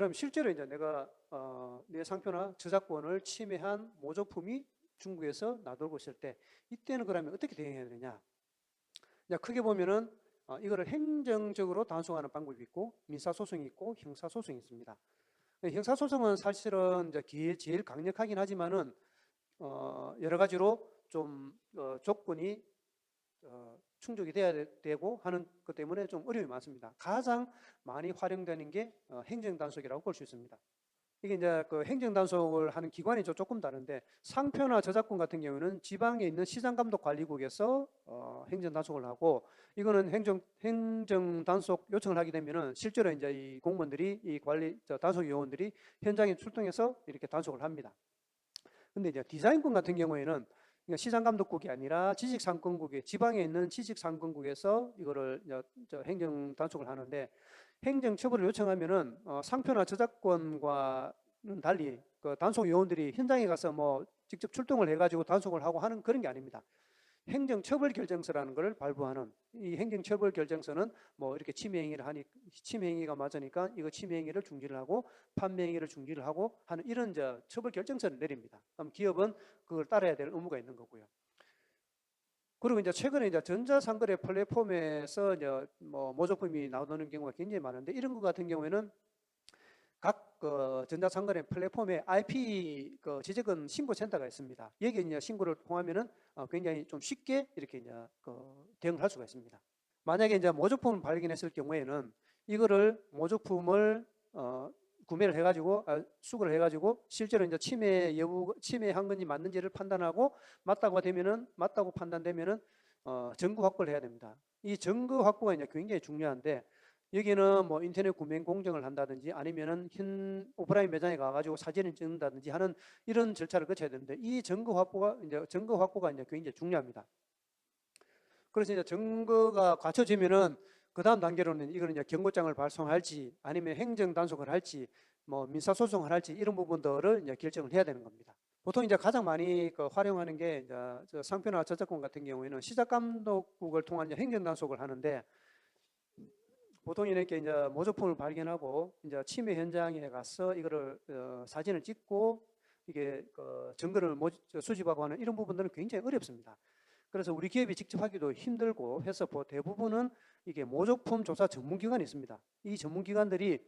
그럼 실제로 이제 내가 내 상표나 저작권을 침해한 모조품이 중국에서 나돌고 있을 때 이때는 그러면 어떻게 대응해야 되냐? 이제 크게 보면은 이거를 행정적으로 단속하는 방법이 있고 민사소송이 있고 형사소송이 있습니다. 형사소송은 사실은 이제 제일 강력하긴 하지만은 여러 가지로 좀 조건이 충족이 돼야 되고 하는 것 때문에 좀 어려움이 많습니다. 가장 많이 활용되는 게 행정단속이라고 볼 수 있습니다. 이게 이제 그 행정단속을 하는 기관이 조금 다른데 상표나 저작권 같은 경우는 지방에 있는 시장감독관리국에서 행정단속을 하고 이거는 행정단속 요청을 하게 되면은 실제로 이제 이 공무원들이 이 단속 요원들이 현장에 출동해서 이렇게 단속을 합니다. 근데 이제 디자인권 같은 경우에는 시장감독국이 아니라 지식상권국의 지방에 있는 지식상권국에서 이거를 행정 단속을 하는데 행정처벌을 요청하면은 상표나 저작권과는 달리 그 단속 요원들이 현장에 가서 뭐 직접 출동을 해가지고 단속을 하고 하는 그런 게 아닙니다. 행정처벌결정서라는 것을 발부하는 이 행정처벌결정서는 뭐 이렇게 침해행위를 하니 침해행위가 맞으니까 이거 침해행위를 중지를 하고 판매행위를 중지를 하고 하는 이런 처벌결정서를 내립니다. 그럼 기업은 그걸 따라야 될 의무가 있는 거고요. 그리고 이제 최근에 이제 전자상거래 플랫폼에서 이제 뭐 모조품이 나오는 경우가 굉장히 많은데 이런 것 같은 경우에는 각 전자상거래 플랫폼에 IP 지적은 신고센터가 있습니다. 여기 이제 신고를 통하면은 굉장히 좀 쉽게 이렇게 이제 대응을 할 수가 있습니다. 만약에 이제 모조품을 발견했을 경우에는 이거를 모조품을 구매를 해가지고 수거를 해가지고 실제로 이제 침해한 건지 맞는지를 판단하고 맞다고 판단되면은 증거 확보를 해야 됩니다. 이 증거 확보가 이제 굉장히 중요한데 여기는 뭐 인터넷 구매 공정을 한다든지 아니면은 현 오프라인 매장에 가가지고 사진을 찍는다든지 하는 이런 절차를 거쳐야 되는데 이 증거 확보가 이제 굉장히 중요합니다. 그래서 이제 증거가 갖춰지면은 그 다음 단계로는 이거는 이제 경고장을 발송할지 아니면 행정 단속을 할지 뭐 민사 소송을 할지 이런 부분들을 이제 결정을 해야 되는 겁니다. 보통 이제 가장 많이 활용하는 게 이제 상표나 저작권 같은 경우에는 시작감독국을 통한 이제 행정 단속을 하는데 보통 이렇게 이제 모조품을 발견하고 이제 침해 현장에 가서 이거를 사진을 찍고 이게 증거를 수집하고 하는 이런 부분들은 굉장히 어렵습니다. 그래서 우리 기업이 직접 하기도 힘들고 해서 대부분은 이게 모조품 조사 전문기관이 있습니다. 이 전문기관들이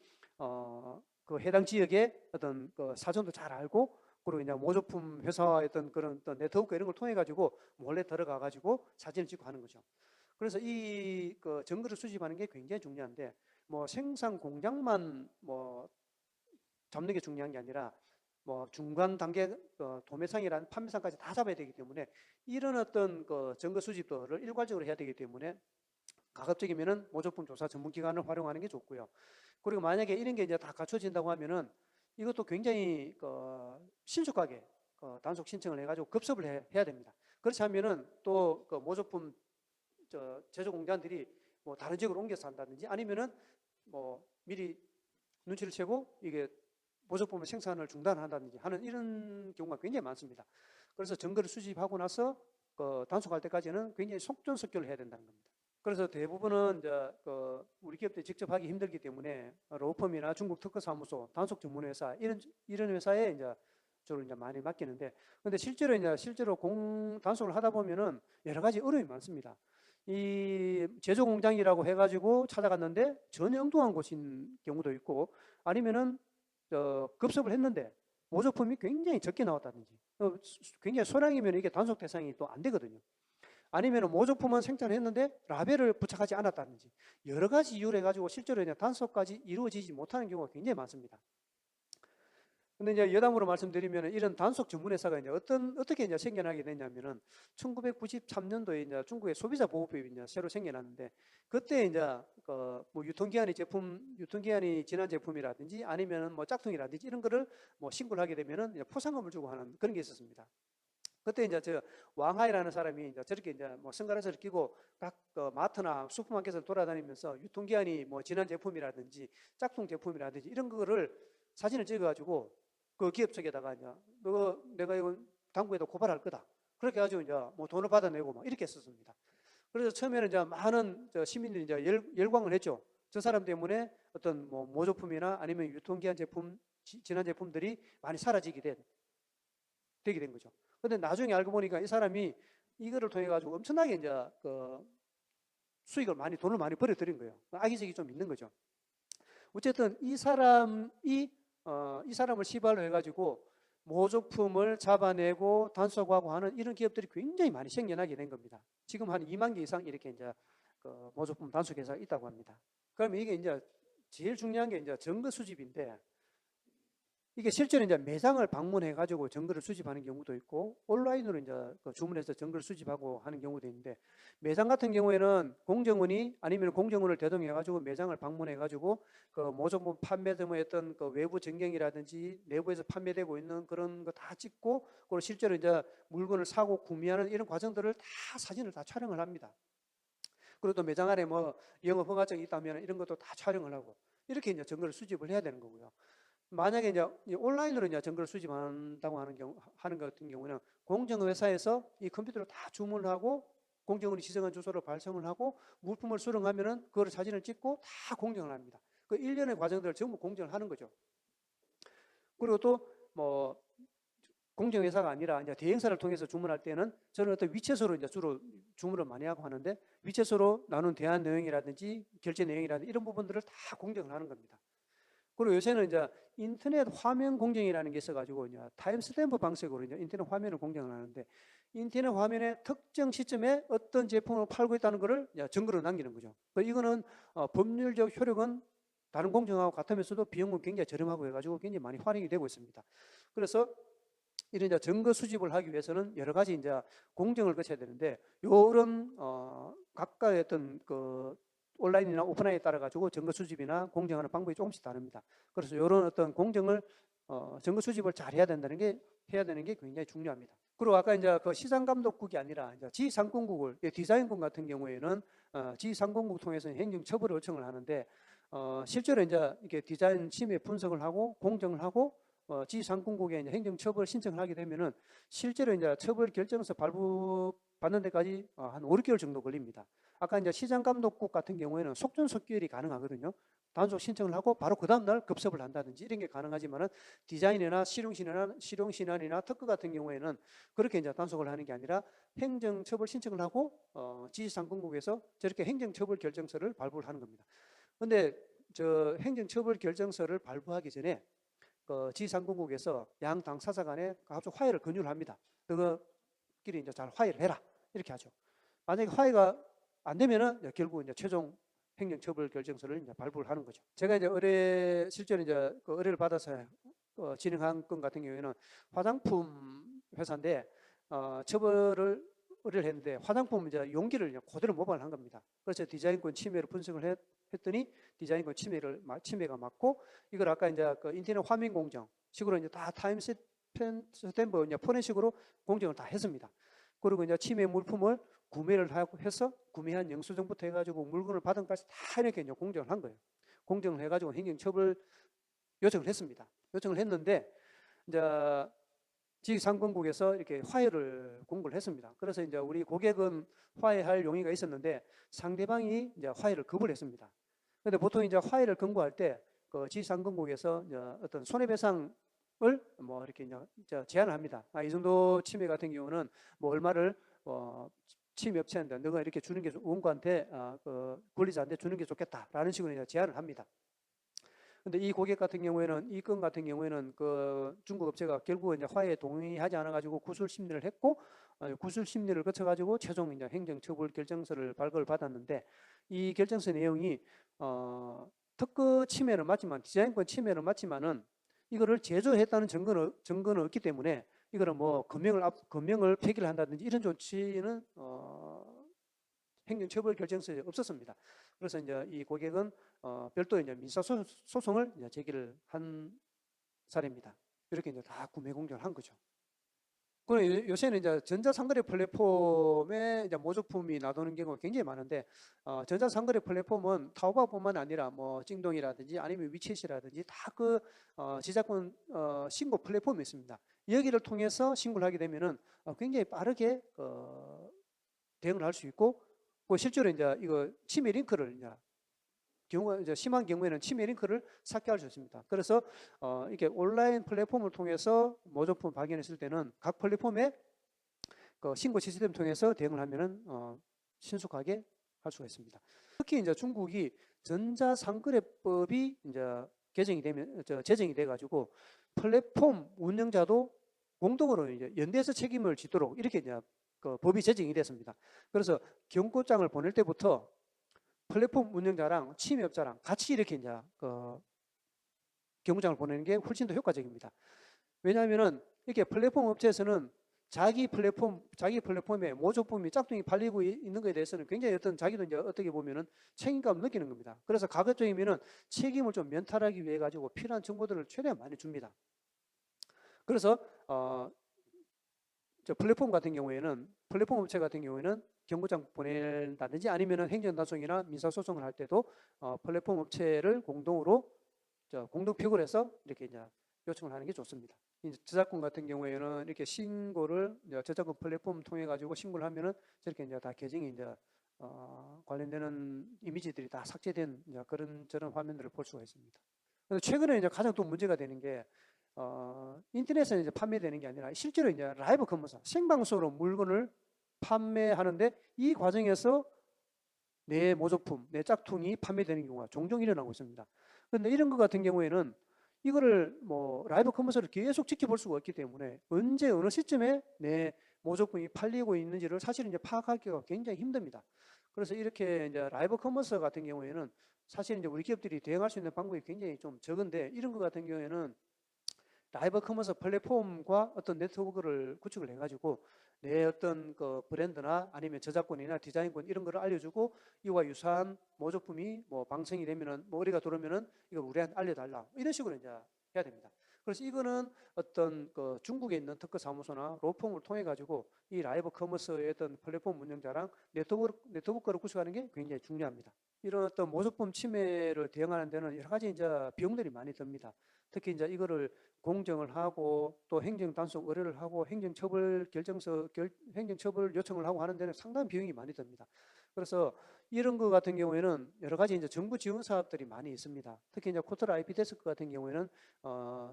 그 해당 지역의 어떤 사정도 잘 알고 그리고 이제 모조품 회사의 어떤 그런 네트워크 이런 걸 통해 가지고 몰래 들어가 가지고 사진을 찍고 하는 거죠. 그래서 이 증거를 수집하는 게 굉장히 중요한데 뭐 생산 공장만 뭐 잡는 게 중요한 게 아니라 뭐 중간 단계 도매상이라는 판매상까지 다 잡아야 되기 때문에 이런 어떤 증거 수집들을 일괄적으로 해야 되기 때문에 가급적이면은 모조품 조사 전문기관을 활용하는 게 좋고요. 그리고 만약에 이런 게 이제 다 갖춰진다고 하면은 이것도 굉장히 신속하게 단속 신청을 해가지고 급습을 해야 됩니다. 그렇지 않으면은 또 모조품 제조 공장들이 뭐 다른 지역으로 옮겨서 한다든지 아니면은 뭐 미리 눈치를 채고 이게 모조품의 생산을 중단한다든지 하는 이런 경우가 굉장히 많습니다. 그래서 증거를 수집하고 나서 단속할 때까지는 굉장히 속전속결을 해야 된다는 겁니다. 그래서 대부분은 이제 우리 기업들이 직접 하기 힘들기 때문에 로펌이나 중국 특허사무소, 단속 전문회사 이런 회사에 이제 주로 이제 많이 맡기는데, 근데 실제로 단속을 하다 보면은 여러 가지 어려움이 많습니다. 이 제조 공장이라고 해가지고 찾아갔는데 전혀 엉뚱한 곳인 경우도 있고, 아니면은 급습을 했는데 모조품이 굉장히 적게 나왔다든지, 굉장히 소량이면 이게 단속 대상이 또 안 되거든요. 아니면 모조품은 생산했는데 라벨을 부착하지 않았다든지 여러 가지 이유를 해가지고 실제로 이제 단속까지 이루어지지 못하는 경우가 굉장히 많습니다. 근데 이제 여담으로 말씀드리면 이런 단속 전문회사가 이제 어떻게 이제 생겨나게 됐냐면은 1993년도에 이제 중국의 소비자 보호법이 이제 새로 생겨났는데 그때 이제 뭐 유통기한이 지난 제품이라든지 아니면은 뭐 짝퉁이라든지 이런 거를 뭐 신고를 하게 되면은 이제 포상금을 주고 하는 그런 게 있었습니다. 그때 이제 왕하이라는 사람이 이제 저렇게 이제 뭐 선글라스를 끼고 각 마트나 슈퍼마켓을 돌아다니면서 유통기한이 뭐 지난 제품이라든지 짝퉁 제품이라든지 이런 거를 사진을 찍어가지고 그 기업 측에다가 이제 내가 이거 당국에다 고발할 거다. 그렇게 해가지고 이제 뭐 돈을 받아내고 막 이렇게 했었습니다. 그래서 처음에는 이제 많은 시민들이 이제 열광을 했죠. 저 사람 때문에 어떤 뭐 모조품이나 아니면 유통기한 제품, 지난 제품들이 많이 사라지게 되게 된 거죠. 근데 나중에 알고 보니까 이 사람이 이거를 통해 가지고 엄청나게 이제 그 수익을 많이, 돈을 많이 벌어들인 거예요. 악의적이 좀 있는 거죠. 어쨌든 이 사람을 시발로 해가지고 모조품을 잡아내고 단속하고 하는 이런 기업들이 굉장히 많이 생겨나게 된 겁니다. 지금 한 2만 개 이상 이렇게 이제 그 모조품 단속 회사가 있다고 합니다. 그러면 이게 이제 제일 중요한 게 이제 증거 수집인데, 이게 실제로 이제 매장을 방문해 가지고 증거를 수집하는 경우도 있고 온라인으로 이제 그 주문해서 증거를 수집하고 하는 경우도 있는데, 매장 같은 경우에는 공정원이 아니면 공정원을 대동해 가지고 매장을 방문해 가지고 그 모조품 판매 등의 어떤 그 외부 전경이라든지 내부에서 판매되고 있는 그런 거 다 찍고, 그리고 실제로 이제 물건을 사고 구매하는 이런 과정들을 다 사진을 다 촬영을 합니다. 그리고 또 매장 안에 뭐 영업 허가증이 있다면 이런 것도 다 촬영을 하고, 이렇게 이제 증거를 수집을 해야 되는 거고요. 만약에 이제 온라인으로 이제 증거를 수집한다고 하는 것 같은 경우는 공정회사에서 이 컴퓨터로 다 주문을 하고 공정원이 지정한 주소로 발송을 하고 물품을 수령하면은 그걸 사진을 찍고 다 공정을 합니다. 그 일련의 과정들을 전부 공정을 하는 거죠. 그리고 또 뭐 공정회사가 아니라 이제 대행사를 통해서 주문할 때는 저는 어떤 위챗으로 이제 주로 주문을 많이 하고 하는데, 위챗으로 나눈 대화 내용이라든지 결제 내용이라든지 이런 부분들을 다 공정을 하는 겁니다. 그리고 요새는 이제 인터넷 화면 공정이라는 게 있어가지고 이제 타임스탬프 방식으로 이제 인터넷 화면을 공정을 하는데, 인터넷 화면에 특정 시점에 어떤 제품을 팔고 있다는 것을 증거로 남기는 거죠. 이거는 법률적 효력은 다른 공정하고 같으면서도 비용은 굉장히 저렴하고 해가지고 굉장히 많이 활용이 되고 있습니다. 그래서 이런 이제 증거 수집을 하기 위해서는 여러 가지 이제 공정을 거쳐야 되는데, 요런 각각의 어떤 그 온라인이나 오프라인에 따라 가지고 증거 수집이나 공정하는 방법이 조금씩 다릅니다. 그래서 이런 어떤 공정을 증거 수집을 잘 해야 되는 게 굉장히 중요합니다. 그리고 아까 이제 그 시장 감독국이 아니라 이제 지상권국을, 디자인권 같은 경우에는 지상권국 통해서 행정 처벌을 요청을 하는데, 실제로 이제 이렇게 디자인 침해 분석을 하고 공정을 하고 지상권국에 이제 행정처벌 신청을 하게 되면은 실제로 이제 처벌 결정서 발부받는 데까지 한 5, 6개월 정도 걸립니다. 아까 이제 시장감독국 같은 경우에는 속전속결이 가능하거든요. 단속 신청을 하고 바로 그 다음날 급습을 한다든지 이런 게 가능하지만은 디자인이나 실용신안이나 특허 같은 경우에는 그렇게 이제 단속을 하는 게 아니라 행정처벌 신청을 하고 지상권국에서 저렇게 행정처벌 결정서를 발부를 하는 겁니다. 근데 저 행정처벌 결정서를 발부하기 전에 지상권국에서 양 당사자 간에 각종 화해를 권유를 합니다. 너희끼리 이제 잘 화해를 해라, 이렇게 하죠. 만약에 화해가 안 되면은 결국 이제 최종 행정처벌 결정서를 이제 발부를 하는 거죠. 제가 이제 실제로 이제 그 의뢰를 받아서 진행한 건 같은 경우에는 화장품 회사인데 처벌을 의뢰를 했는데 화장품 이제 용기를 그대로 모방을 한 겁니다. 그래서 디자인권 침해를 분석을 했더니 디자인권 침해가 맞고, 이걸 아까 이제 그 인터넷 화면 공정 식으로 이제 다 타임스탬프 포렌식으로 공정을 다 했습니다. 그리고 이제 침해 물품을 구매를 해서 구매한 영수증부터 해가지고 물건을 받은 것까지 다 이렇게 이제 공정을 한 거예요. 공정을 해가지고 행정처벌 요청을 했습니다. 요청을 했는데 이제 지상권국에서 이렇게 화해를 공고를 했습니다. 그래서 이제 우리 고객은 화해할 용의가 있었는데 상대방이 이제 화해를 거부를 했습니다. 근데 보통 이제 화해를 권고할 때 그 지상권국에서 이제 어떤 손해배상을 뭐 이렇게 이제 제안을 합니다. 이 정도 침해 같은 경우는 뭐 얼마를 침해 업체한테 너가 이렇게 주는 게 원고한테 그 권리자한테 주는 게 좋겠다라는 식으로 이제 제안을 합니다. 근데 이 고객 같은 경우에는, 이 건 같은 경우에는 그 중국 업체가 결국 이제 화해에 동의하지 않아가지고 구술 심리를 했고, 구술 심리를 거쳐가지고 최종 이제 행정처벌 결정서를 발급을 받았는데, 이 결정서 내용이 특허 침해는 맞지만, 디자인권 침해는 맞지만은 이거를 제조했다는 증거는 없기 때문에 이거는 뭐 금명을 폐기를 한다든지 이런 조치는 행정처벌 결정서에 없었습니다. 그래서 이제 이 고객은 별도 이제 민사소송을 이제 제기를 한 사례입니다. 이렇게 이제 다 구매 공정을 한 거죠. 그리고 요새는 이제 전자상거래 플랫폼에 이제 모조품이 놔두는 경우가 굉장히 많은데, 전자상거래 플랫폼은 타오바오뿐만 아니라 뭐 찡동이라든지 아니면 위챗이라든지 다 그 저작권 신고 플랫폼이 있습니다. 여기를 통해서 신고를 하게 되면은 굉장히 빠르게 대응을 할 수 있고, 실제로 이제 이거 침해 링크를 이제 경우가 이제 심한 경우에는 침해 링크를 삭제할 수 있습니다. 그래서 이게 온라인 플랫폼을 통해서 모조품 발견했을 때는 각 플랫폼에 그 신고 시스템 통해서 대응을 하면은 신속하게 할 수가 있습니다. 특히 이제 중국이 전자상거래법이 이제 제정이 돼가지고 플랫폼 운영자도 공동으로 이제 연대해서 책임을 지도록 이렇게 이제 그 법이 제정이 됐습니다. 그래서 경고장을 보낼 때부터 플랫폼 운영자랑 침해업자랑 같이 이렇게 이제 그 경고장을 보내는 게 훨씬 더 효과적입니다. 왜냐하면은 이렇게 플랫폼 업체에서는 자기 플랫폼에 모조품이 짝퉁이 팔리고 있는 것에 대해서는 굉장히 자기도 이제 어떻게 보면은 책임감을 느끼는 겁니다. 그래서 가급적이면은 책임을 좀 면탈하기 위해 가지고 필요한 정보들을 최대한 많이 줍니다. 그래서 저 플랫폼 업체 같은 경우에는 경고장 보낸다든지 아니면은 행정단속이나 민사소송을 할 때도 플랫폼 업체를 공동으로 공동픽을 해서 이렇게 이제 요청을 하는 게 좋습니다. 이제 저작권 같은 경우에는 이렇게 신고를 저작권 플랫폼 통해 가지고 신고를 하면은 저렇게 이제 다 계정이 이제 관련되는 이미지들이 다 삭제된 이제 저런 화면들을 볼 수가 있습니다. 그래서 최근에 이제 가장 또 문제가 되는 게 인터넷에 이제 판매되는 게 아니라 실제로 이제 라이브 커머스, 생방송으로 물건을 판매하는데 이 과정에서 내 모조품, 내 짝퉁이 판매되는 경우가 종종 일어나고 있습니다. 그런데 이런 것 같은 경우에는 이거를 뭐 라이브 커머스를 계속 지켜볼 수가 없기 때문에 언제 어느 시점에 내 모조품이 팔리고 있는지를 사실은 이제 파악하기가 굉장히 힘듭니다. 그래서 이렇게 이제 라이브 커머스 같은 경우에는 사실 이제 우리 기업들이 대응할 수 있는 방법이 굉장히 좀 적은데 이런 것 같은 경우에는 라이브 커머스 플랫폼과 어떤 네트워크를 구축을 해가지고 내 어떤 그 브랜드나 아니면 저작권이나 디자인권 이런 거를 알려주고 이와 유사한 모조품이 뭐 방청이 되면은 뭐 의뢰가 들어오면은 이걸 우리한테 알려달라 이런 식으로 이제 해야 됩니다. 그래서 이거는 어떤 그 중국에 있는 특허 사무소나 로펌을 통해 가지고 이 라이브 커머스의 어떤 플랫폼 운영자랑 네트워크를 구축하는 게 굉장히 중요합니다. 이런 어떤 모조품 침해를 대응하는 데는 여러 가지 이제 비용들이 많이 듭니다. 특히 이제 이거를 공정을 하고 또 행정단속 의뢰를 하고 행정처벌 요청을 하고 하는 데는 상당한 비용이 많이 듭니다. 그래서 이런 거 같은 경우에는 여러 가지 이제 정부 지원 사업들이 많이 있습니다. 특히 이제 코트라 IP 데스크 같은 경우에는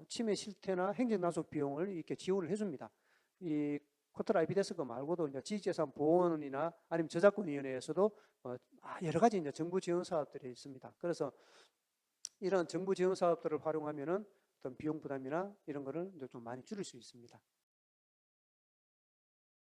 침해 실태나 행정단속 비용을 이렇게 지원을 해줍니다. 이 코트라 IP 데스크 말고도 이제 지식재산 보호원이나 아니면 저작권위원회에서도 여러 가지 이제 정부 지원 사업들이 있습니다. 그래서 이런 정부 지원 사업들을 활용하면은 어떤 비용 부담이나 이런 거를 이제 좀 많이 줄일 수 있습니다.